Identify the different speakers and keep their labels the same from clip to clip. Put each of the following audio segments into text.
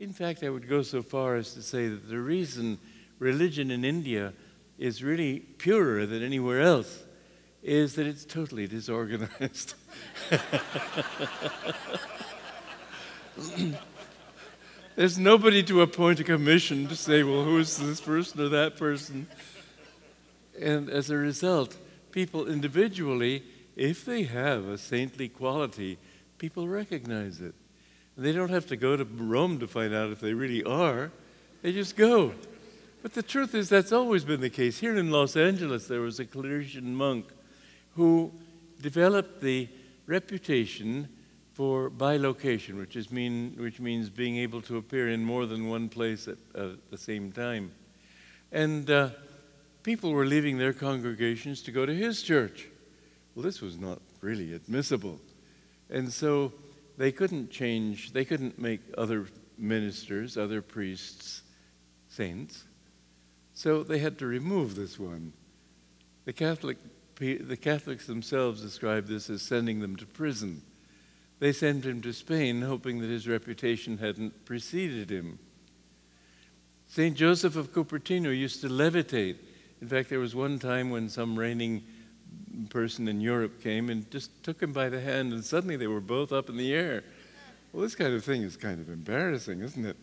Speaker 1: In fact, I would go so far as to say that the reason religion in India is really purer than anywhere else is that it's totally disorganized. There's nobody to appoint a commission to say, well, who is this person or that person? And as a result, people individually, if they have a saintly quality, people recognize it. They don't have to go to Rome to find out if they really are. They just go. But the truth is that's always been the case. Here in Los Angeles, there was a Clerician monk who developed the reputation for bilocation, which means being able to appear in more than one place at the same time. And people were leaving their congregations to go to his church. Well, this was not really admissible. And so they couldn't make other ministers, other priests, saints. So they had to remove this one. The Catholics themselves describe this as sending them to prison. They sent him to Spain, hoping that his reputation hadn't preceded him. St. Joseph of Cupertino used to levitate. In fact, there was one time when some reigning person in Europe came and just took him by the hand, and suddenly they were both up in the air. Well, this kind of thing is kind of embarrassing, isn't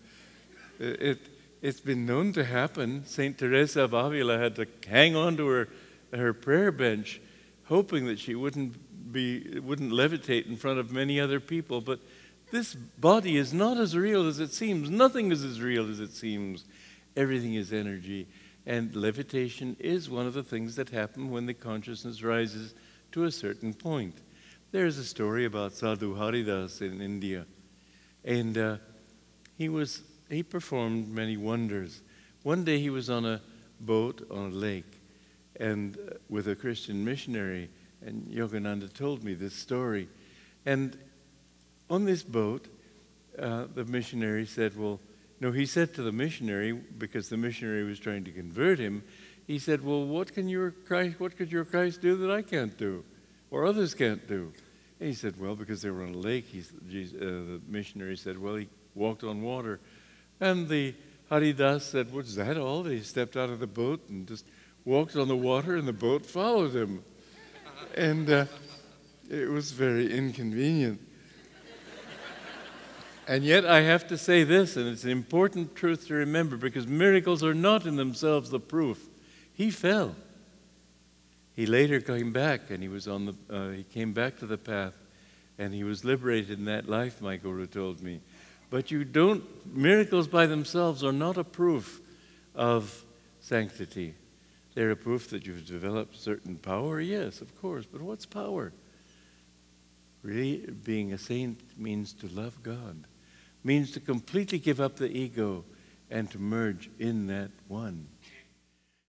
Speaker 1: it? It's been known to happen. St. Teresa of Avila had to hang on to her prayer bench, hoping that she wouldn't levitate in front of many other people. But this body is not as real as it seems. Nothing is as real as it seems. Everything is energy. And levitation is one of the things that happen when the consciousness rises to a certain point. There's a story about Sadhu Haridas in India. And he performed many wonders. One day he was on a boat on a lake and with a Christian missionary, and Yogananda told me this story. And on this boat, the missionary said, he said to the missionary, because the missionary was trying to convert him, he said, well, what could your Christ do that I can't do, or others can't do? And he said, well, because they were on a lake, the missionary said, well, he walked on water. And the Haridas said, was that all? He stepped out of the boat and just walked on the water, and the boat followed him. And it was very inconvenient. And yet I have to say this, and it's an important truth to remember, because miracles are not in themselves the proof. He fell. He later came back, and he came back to the path, and he was liberated in that life, my Guru told me. But miracles by themselves are not a proof of sanctity. They're a proof that you've developed certain power, yes, of course, but what's power? Really, being a saint means to love God, means to completely give up the ego and to merge in that one.